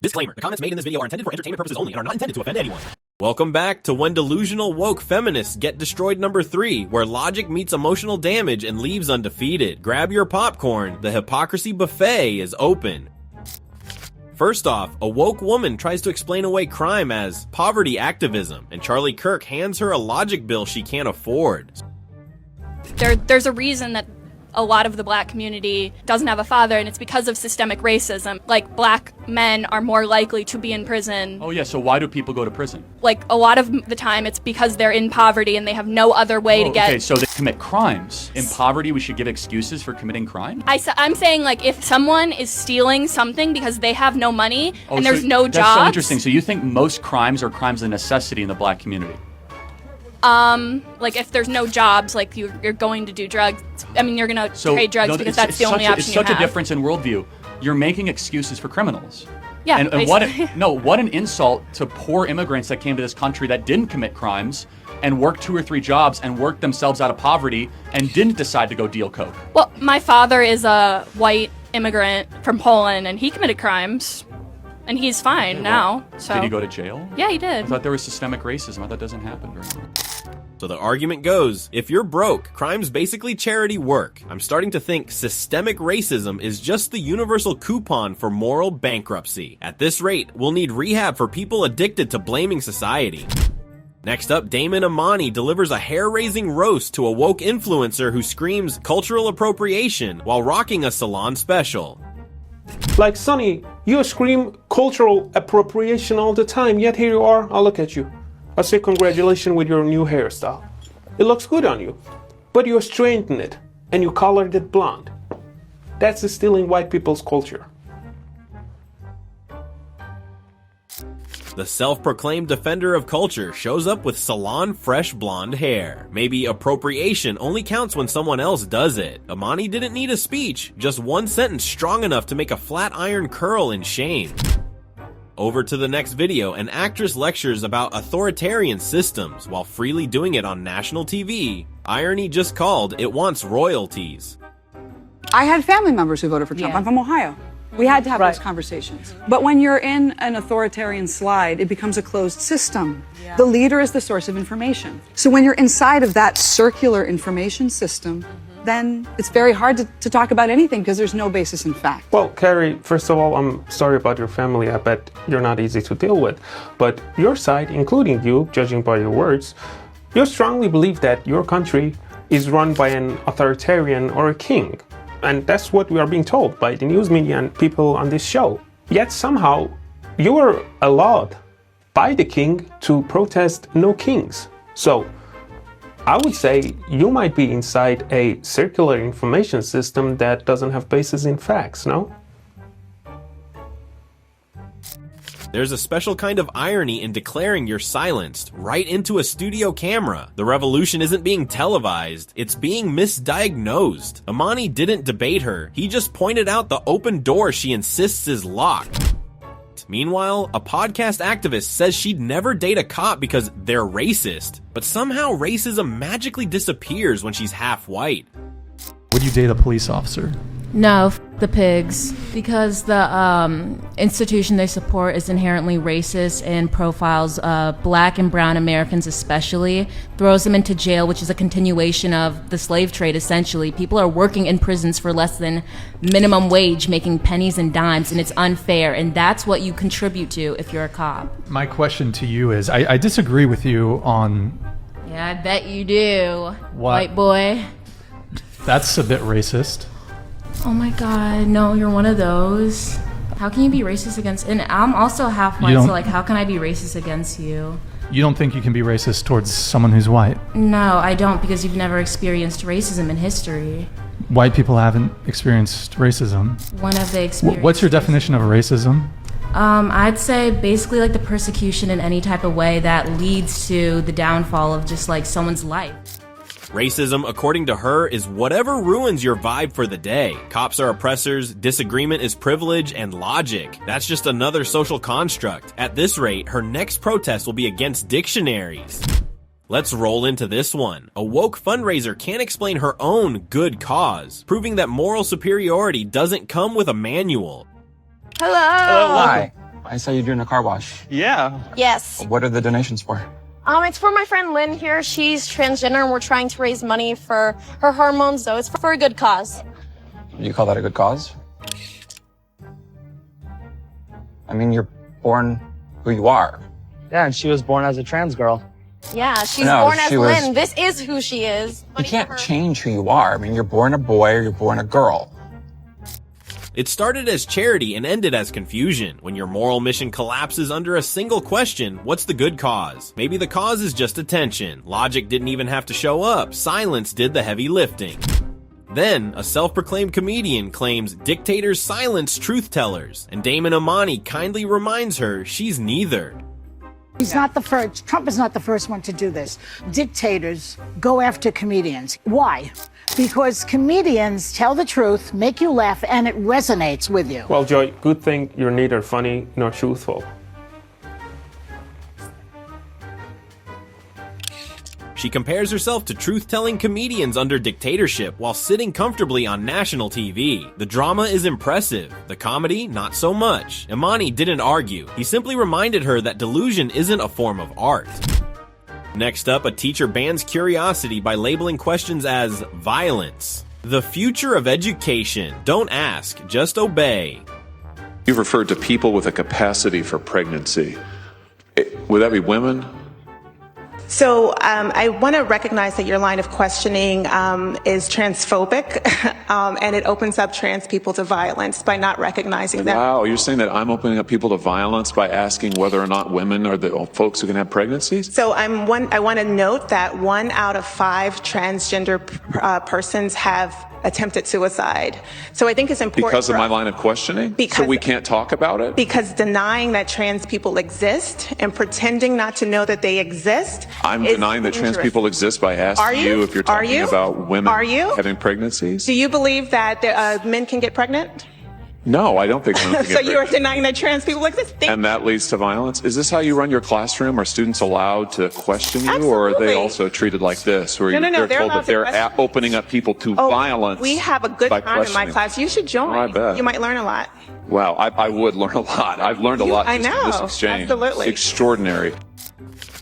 Disclaimer, the comments made in this video are intended for entertainment purposes only and are not intended to offend anyone. Welcome back to When Delusional Woke Feminists Get Destroyed number 3, where logic meets emotional damage and leaves undefeated. Grab your popcorn, the hypocrisy buffet is open. First off, a woke woman tries to explain away crime as poverty activism, and Charlie Kirk hands her a logic bill she can't afford. There's a reason that a lot of the black community doesn't have a father, and it's because of systemic racism. Like, black men are more likely to be in prison. Oh yeah, so why do people go to prison? Like, a lot of the time it's because they're in poverty and they have no other way to get... Okay, so they commit crimes. In poverty, we should give excuses for committing crime? I'm saying, like, if someone is stealing something because they have no money and there's no jobs... That's so interesting. So you think most crimes are crimes of necessity in the black community? Like, if there's no jobs, like, you're going to do drugs. I mean, you're gonna trade drugs because that's the only option you have. It's such a difference in worldview. You're making excuses for criminals. Yeah, and what an insult to poor immigrants that came to this country that didn't commit crimes and worked 2 or 3 jobs and worked themselves out of poverty and didn't decide to go deal coke. Well, my father is a white immigrant from Poland, and he committed crimes. And he's fine now, so... Did he go to jail? Yeah, he did. I thought there was systemic racism. I thought that doesn't happen very much. So the argument goes, if you're broke, crime's basically charity work. I'm starting to think systemic racism is just the universal coupon for moral bankruptcy. At this rate, we'll need rehab for people addicted to blaming society. Next up, Damon Imani delivers a hair-raising roast to a woke influencer who screams cultural appropriation while rocking a salon special. Like, Sonny, you scream cultural appropriation all the time, yet here you are, I'll look at you. I say congratulations with your new hairstyle. It looks good on you, but you straightened it, and you colored it blonde. That's stealing white people's culture. The self-proclaimed defender of culture shows up with salon fresh blonde hair. Maybe appropriation only counts when someone else does it. Imani didn't need a speech, just one sentence strong enough to make a flat iron curl in shame. Over to the next video, an actress lectures about authoritarian systems while freely doing it on national TV. Irony just called, it wants royalties. I had family members who voted for Trump. Yeah. I'm from Ohio. We had to have those conversations. But when you're in an authoritarian slide, it becomes a closed system. Yeah. The leader is the source of information. So when you're inside of that circular information system, then it's very hard to talk about anything because there's no basis in fact. Well, Carrie, first of all, I'm sorry about your family. I bet you're not easy to deal with. But your side, including you, judging by your words, you strongly believe that your country is run by an authoritarian or a king. And that's what we are being told by the news media and people on this show. Yet somehow, you are allowed by the king to protest no kings. So, I would say you might be inside a circular information system that doesn't have basis in facts, no? There's a special kind of irony in declaring you're silenced right into a studio camera. The revolution isn't being televised, it's being misdiagnosed. Imani didn't debate her, he just pointed out the open door she insists is locked. Meanwhile, a podcast activist says she'd never date a cop because they're racist, but somehow racism magically disappears when she's half white. Would you date a police officer? No, the pigs. Because the institution they support is inherently racist and profiles black and brown Americans especially, throws them into jail, which is a continuation of the slave trade essentially. People are working in prisons for less than minimum wage, making pennies and dimes, and it's unfair, and that's what you contribute to if you're a cop. My question to you is, I disagree with you on... Yeah, I bet you do, what? White boy. That's a bit racist. Oh my god, no, you're one of those. How can you be racist against... And I'm also half white, so like, how can I be racist against you? You don't think you can be racist towards someone who's white? No, I don't, because you've never experienced racism in history. White people haven't experienced racism. When have they experienced... What's your definition of racism? I'd say basically like the persecution in any type of way that leads to the downfall of just like someone's life. Racism, according to her, is whatever ruins your vibe for the day. Cops are oppressors, disagreement is privilege, and logic. That's just another social construct. At this rate, her next protest will be against dictionaries. Let's roll into this one. A woke fundraiser can't explain her own good cause, proving that moral superiority doesn't come with a manual. Hello! Hi. I saw you doing a car wash. Yeah. Yes. What are the donations for? It's for my friend Lynn here. She's transgender and we're trying to raise money for her hormones, so it's for a good cause. You call that a good cause? I mean, you're born who you are. Yeah, and she was born as a trans girl. Yeah, she's No, born as she was- Lynn. This is who she is. You can't change who you are. I mean, you're born a boy or you're born a girl. It started as charity and ended as confusion. When your moral mission collapses under a single question, what's the good cause? Maybe the cause is just attention. Logic didn't even have to show up. Silence did the heavy lifting. Then, a self-proclaimed comedian claims dictators silence truth-tellers, and Damon Amani kindly reminds her she's neither. He's not the first. Trump is not the first one to do this. Dictators go after comedians. Why? Because comedians tell the truth, make you laugh, and it resonates with you. Well, Joy, good thing you're neither funny nor truthful. She compares herself to truth-telling comedians under dictatorship while sitting comfortably on national TV. The drama is impressive. The comedy, not so much. Imani didn't argue. He simply reminded her that delusion isn't a form of art. Next up, a teacher bans curiosity by labeling questions as violence. The future of education. Don't ask, just obey. You've referred to people with a capacity for pregnancy. Would that be women? So I want to recognize that your line of questioning is transphobic, and it opens up trans people to violence by not recognizing them. Wow, you're saying that I'm opening up people to violence by asking whether or not women are the folks who can have pregnancies? So I want to note that 1 out of 5 transgender persons have attempted suicide. So I think it's important because of my line of questioning? So we can't talk about it? Because denying that trans people exist and pretending not to know that they exist. I'm denying that trans people exist by asking you if you're talking about women having pregnancies? Do you believe that men can get pregnant? No, I don't think women can get So pregnant. you are denying that trans people exist? And that leads to violence? Is this how you run your classroom? Are students allowed to question you? Absolutely. Or are they also treated like this, where No, they're told allowed that they're to question. opening up people to violence? We have a good by time in my questioning? class. You should join. Oh, I bet. You might learn a lot. Wow, I would learn a lot. I've learned a lot I just in this know. exchange. Absolutely. It's extraordinary.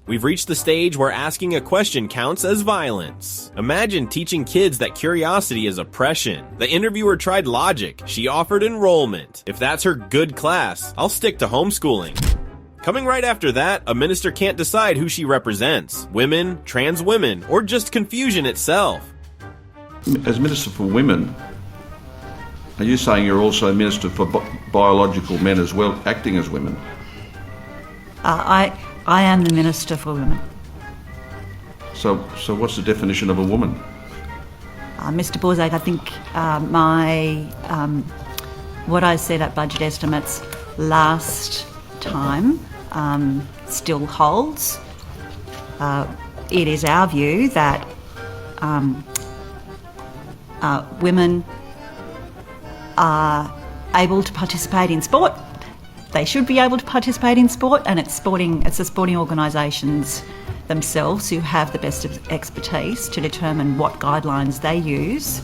We've reached the stage where asking a question counts as violence. Imagine teaching kids that curiosity is oppression. The interviewer tried logic. She offered enrollment. If that's her good class, I'll stick to homeschooling. Coming right after that, a minister can't decide who she represents. Women, trans women, or just confusion itself. As Minister for Women, are you saying you're also a Minister for biological men as well, acting as women? I am the Minister for Women. So what's the definition of a woman? Mr. Borzak, I think what I said at budget estimates last time still holds. It is our view that women are able to participate in sport. They should be able to participate in sport, and it's the sporting organisations themselves who have the best expertise to determine what guidelines they use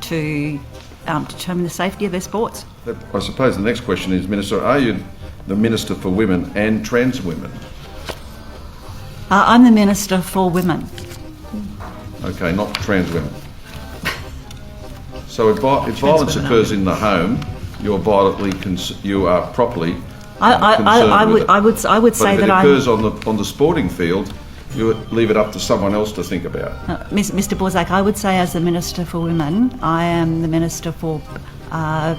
to determine the safety of their sports. I suppose the next question is, Minister, are you the Minister for Women and trans women? I'm the Minister for Women. Okay, not trans women. So if violence occurs in the home, you are properly concerned with it. I would say that if it occurs on the sporting field, you leave it up to someone else to think about. Mr. Borzak, I would say as the Minister for Women, I am the Minister I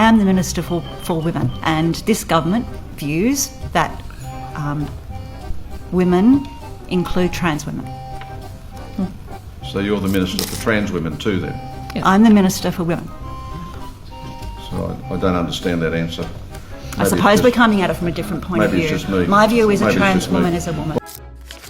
am the Minister for Women, and this government views that women include trans women. So you're the Minister for trans women too then? Yes. I'm the Minister for Women. So I don't understand that answer. I suppose we're coming at it from a different point of view. Maybe it's just me. My view is a trans woman is a woman.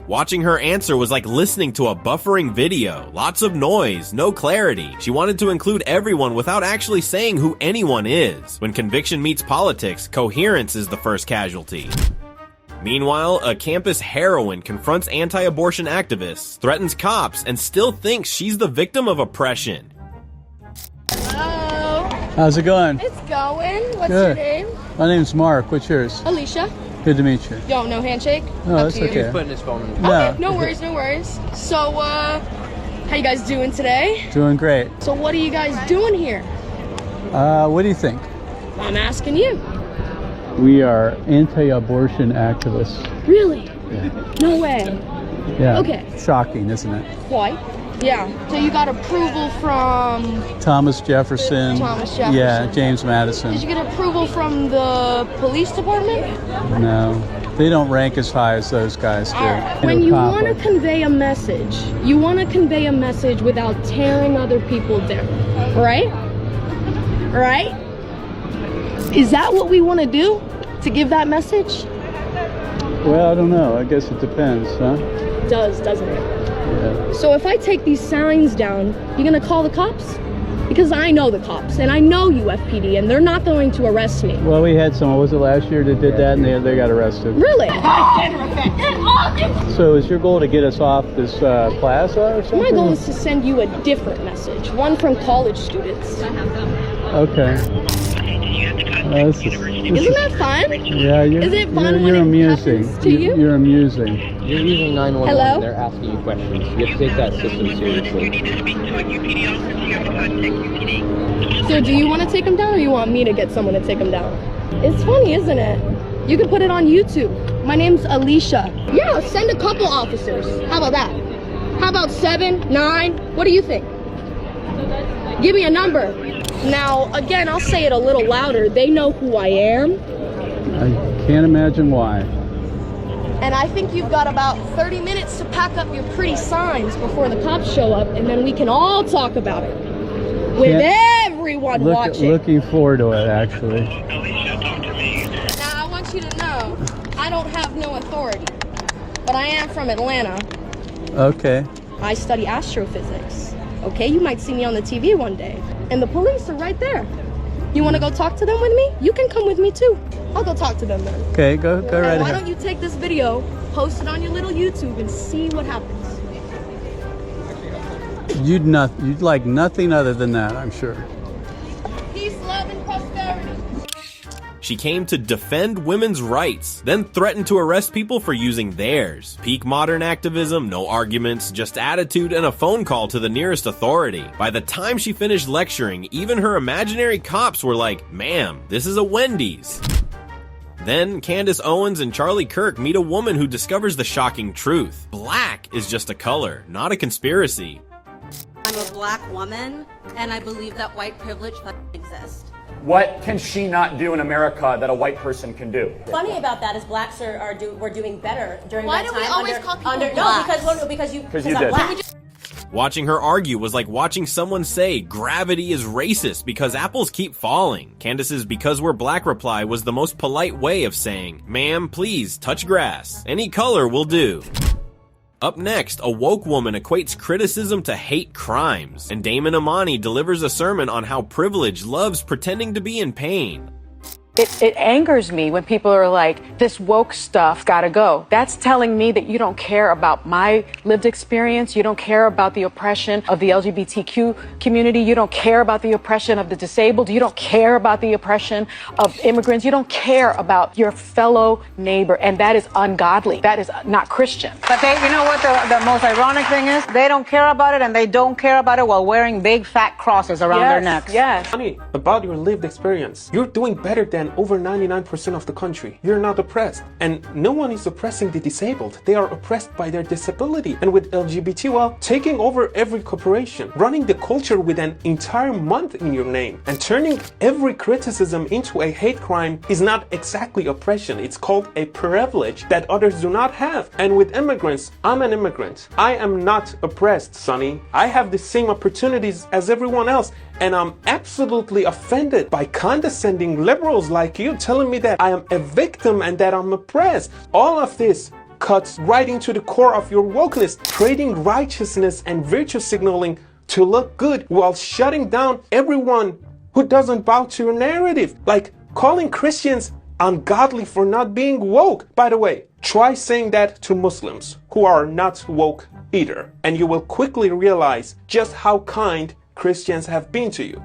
Watching her answer was like listening to a buffering video. Lots of noise, no clarity. She wanted to include everyone without actually saying who anyone is. When conviction meets politics, coherence is the first casualty. Meanwhile, a campus heroine confronts anti-abortion activists, threatens cops, and still thinks she's the victim of oppression. How's it going? It's going. What's Good. your name? My name's Mark. What's yours? Alicia. Good to meet you. You don't know handshake? No, Up that's to you. okay. He's putting his phone in. No. Okay, no worries, no worries. So, how you guys doing today? Doing great. So what are you guys doing here? What do you think? I'm asking you. We are anti-abortion activists. Really? Yeah. No way. Yeah. Okay. Shocking, isn't it? Quite. Yeah. So you got approval from... Thomas Jefferson. Thomas Jefferson. Yeah, James Madison. Did you get approval from the police department? No, they don't rank as high as those guys do. When you want to convey a message, you want to convey a message without tearing other people down, right? Right? Is that what we want to do? To give that message? Well, I don't know. I guess it depends, huh? It does, doesn't it? Yeah. So if I take these signs down, you're going to call the cops? Because I know the cops, and I know UFPD, and they're not going to arrest me. Well, we had someone, was it last year, that did that, and they got arrested. Really? So is your goal to get us off this plaza or something? My goal is to send you a different message, one from college students. Okay. Isn't that fun? Yeah, Is it fun you're when it amusing. happens to you? You're amusing. You're using 911 Hello? and they're asking you questions. You have to take that system seriously. So do you want to take them down, or you want me to get someone to take them down? It's funny, isn't it? You can put it on YouTube. My name's Alicia. Yeah, send a couple officers. How about that? How about 7, 9? What do you think? Give me a number. Now, again, I'll say it a little louder. They know who I am. I can't imagine why. And I think you've got about 30 minutes to pack up your pretty signs before the cops show up, and then we can all talk about it. With everyone watching. Looking forward to it, actually. Now, I want you to know, I don't have no authority, but I am from Atlanta. Okay. I study astrophysics. Okay, you might see me on the TV one day. And the police are right there. You want to go talk to them with me? You can come with me too. I'll go talk to them then. Okay, go right ahead. Why don't you take this video, post it on your little YouTube, and see what happens? You'd like nothing other than that, I'm sure. Peace, love, and prosperity. She came to defend women's rights, then threatened to arrest people for using theirs. Peak modern activism, no arguments, just attitude and a phone call to the nearest authority. By the time she finished lecturing, even her imaginary cops were like, "Ma'am, this is a Wendy's." Then Candace Owens and Charlie Kirk meet a woman who discovers the shocking truth. Black is just a color, not a conspiracy. I'm a black woman, and I believe that white privilege exists. What can she not do in America that a white person can do? Funny about that is blacks we're doing better during Why that do time. we always call people No, blacks? because you I'm did. black. Watching her argue was like watching someone say gravity is racist because apples keep falling. Candace's "because we're black" reply was the most polite way of saying, "Ma'am, please touch grass. Any color will do." Up next, a woke woman equates criticism to hate crimes, and Damon Imani delivers a sermon on how privilege loves pretending to be in pain. It angers me when people are like, this woke stuff gotta go. That's telling me that you don't care about my lived experience. You don't care about the oppression of the LGBTQ community. You don't care about the oppression of the disabled. You don't care about the oppression of immigrants. You don't care about your fellow neighbor. And that is ungodly. That is not Christian. But you know what the most ironic thing is? They don't care about it, and they don't care about it while wearing big fat crosses around their necks. Yes. Honey, about your lived experience, you're doing better than over 99% of the country. You're not oppressed. And no one is oppressing the disabled. They are oppressed by their disability. And with LGBT, well, taking over every corporation, running the culture with an entire month in your name, and turning every criticism into a hate crime is not exactly oppression. It's called a privilege that others do not have. And with immigrants, I'm an immigrant. I am not oppressed, Sonny. I have the same opportunities as everyone else. And I'm absolutely offended by condescending liberals like you telling me that I am a victim and that I'm oppressed. All of this cuts right into the core of your wokeness, trading righteousness and virtue signaling to look good while shutting down everyone who doesn't bow to your narrative. Like calling Christians ungodly for not being woke. By the way, try saying that to Muslims who are not woke either, and you will quickly realize just how kind Christians have been to you.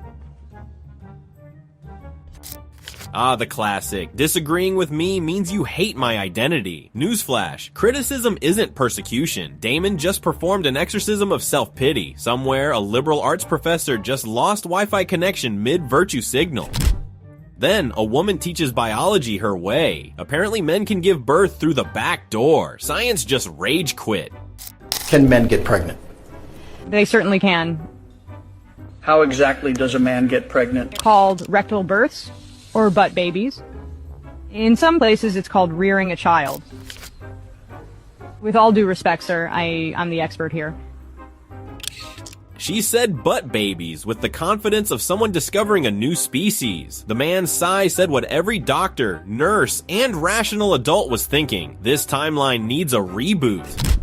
Ah, the classic. Disagreeing with me means you hate my identity. Newsflash. Criticism isn't persecution. Damon just performed an exorcism of self-pity. Somewhere, a liberal arts professor just lost Wi-Fi connection mid-virtue signal. Then, a woman teaches biology her way. Apparently men can give birth through the back door. Science just rage quit. Can men get pregnant? They certainly can. How exactly does a man get pregnant? Called rectal births or butt babies. In some places it's called rearing a child. With all due respect, sir, I'm the expert here. She said butt babies with the confidence of someone discovering a new species. The man Sai said what every doctor, nurse, and rational adult was thinking. This timeline needs a reboot.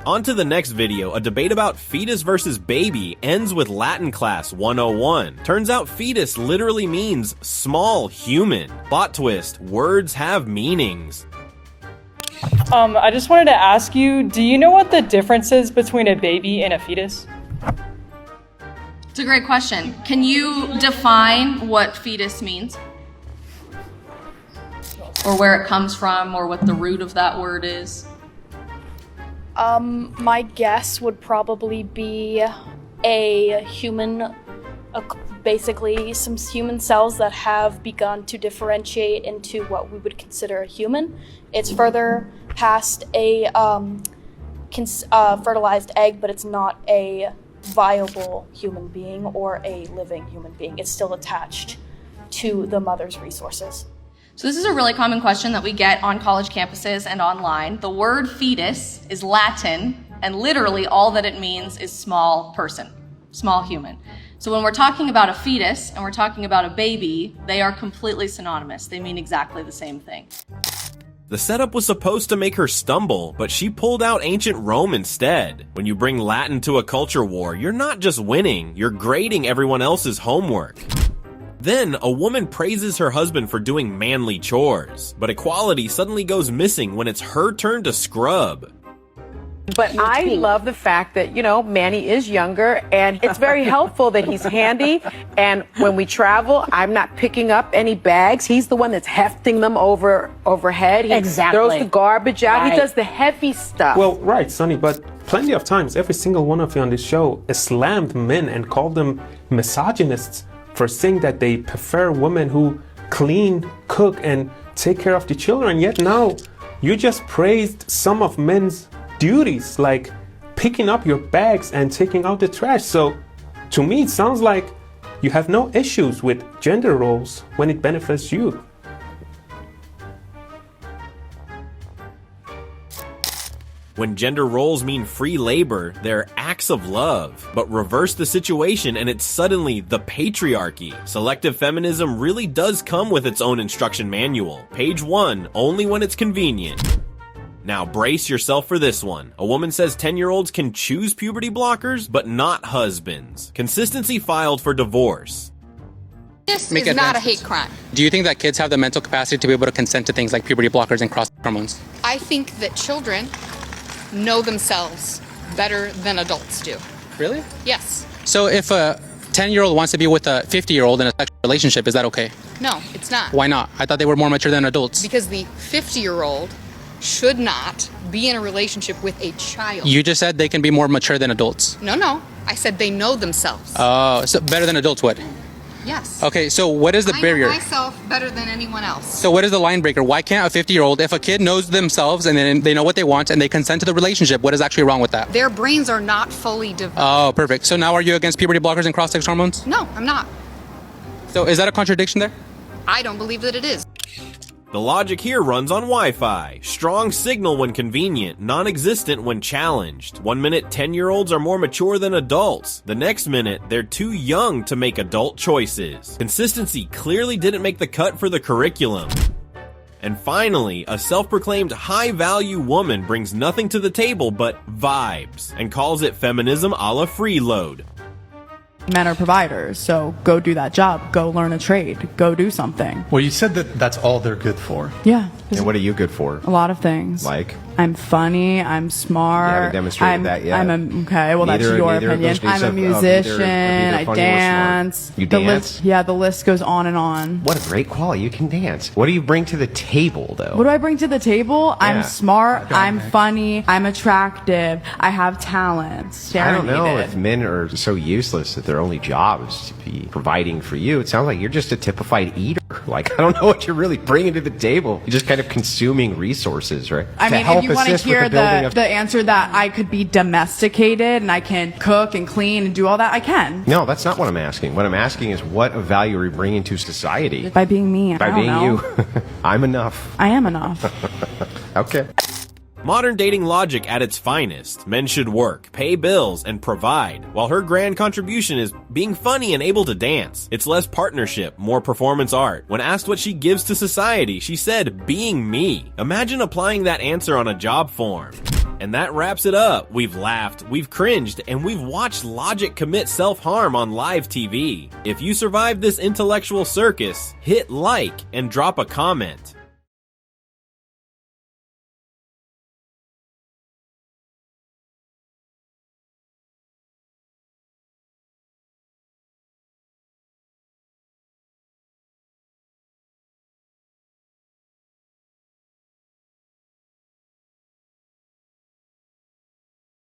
On to the next video, a debate about fetus versus baby ends with Latin class 101. Turns out fetus literally means small human. Plot twist, words have meanings. I just wanted to ask you, do you know what the difference is between a baby and a fetus? It's a great question. Can you define what fetus means? Or where it comes from, or what the root of that word is? My guess would probably be a human, basically some human cells that have begun to differentiate into what we would consider a human. It's further past a fertilized egg, but it's not a viable human being or a living human being. It's still attached to the mother's resources. So this is a really common question that we get on college campuses and online. The word fetus is Latin, and literally all that it means is small person, small human. So when we're talking about a fetus and we're talking about a baby, they are completely synonymous. They mean exactly the same thing. The setup was supposed to make her stumble, but she pulled out ancient Rome instead. When you bring Latin to a culture war, you're not just winning, you're grading everyone else's homework. Then, a woman praises her husband for doing manly chores, but equality suddenly goes missing when it's her turn to scrub. But I love the fact that, you know, Manny is younger, and it's very helpful that he's handy. And when we travel, I'm not picking up any bags. He's the one that's hefting them overhead. He throws the garbage out. Right. He does the heavy stuff. Well, right, Sonny, but plenty of times, every single one of you on this show has slammed men and called them misogynists for saying that they prefer women who clean, cook, and take care of the children. Yet now, you just praised some of men's duties, like picking up your bags and taking out the trash. So, to me, it sounds like you have no issues with gender roles when it benefits you. When gender roles mean free labor, they're acts of love. But reverse the situation and it's suddenly the patriarchy. Selective feminism really does come with its own instruction manual. Page 1, only when it's convenient. Now brace yourself for this one. A woman says 10-year-olds can choose puberty blockers, but not husbands. Consistency filed for divorce. This is not a hate crime. Do you think that kids have the mental capacity to be able to consent to things like puberty blockers and cross hormones? I think that children know themselves better than adults do. Really? Yes. So if a 10-year-old wants to be with a 50-year-old in a sexual relationship, is that okay? No, it's not. Why not? I thought they were more mature than adults. Because the 50-year-old should not be in a relationship with a child. You just said they can be more mature than adults. No. I said they know themselves. Oh, so better than adults would? Yes. Okay, so what is the barrier? I know myself better than anyone else. So what is the line breaker? Why can't a 50-year-old, if a kid knows themselves and then they know what they want and they consent to the relationship, what is actually wrong with that? Their brains are not fully developed. Oh, perfect. So now are you against puberty blockers and cross-sex hormones? No, I'm not. So is that a contradiction there? I don't believe that it is. The logic here runs on Wi-Fi. Strong signal when convenient, non-existent when challenged. 1 minute, 10-year-olds are more mature than adults. The next minute, they're too young to make adult choices. Consistency clearly didn't make the cut for the curriculum. And finally, a self-proclaimed high-value woman brings nothing to the table but vibes, and calls it feminism a la freeload. Men are providers, so go do that job. Go learn a trade. Go do something. Well, you said that that's all they're good for. Yeah. And what are you good for? A lot of things. Like? I'm funny. I'm smart. You haven't demonstrated that yet. Okay, well, that's your opinion. I'm a musician. I dance. You dance? The list goes on and on. What a great quality. You can dance. What do you bring to the table, though? What do I bring to the table? I'm smart. I'm funny. I'm attractive. I have talents. I don't know if men are so useless that their only job is to be providing for you. It sounds like you're just a typified eater. Like, I don't know what you're really bringing to the table. You're just kind of consuming resources, right? I mean, if you want to hear the answer that I could be domesticated and I can cook and clean and do all that, I can. No, that's not what I'm asking. What I'm asking is what of value are you bringing to society? By being me. By being you. I'm enough. I am enough. Okay. Modern dating logic at its finest. Men should work, pay bills, and provide, while her grand contribution is being funny and able to dance. It's less partnership, more performance art. When asked what she gives to society, she said, being me. Imagine applying that answer on a job form. And that wraps it up. We've laughed, we've cringed, and we've watched logic commit self-harm on live TV. If you survived this intellectual circus, hit like and drop a comment.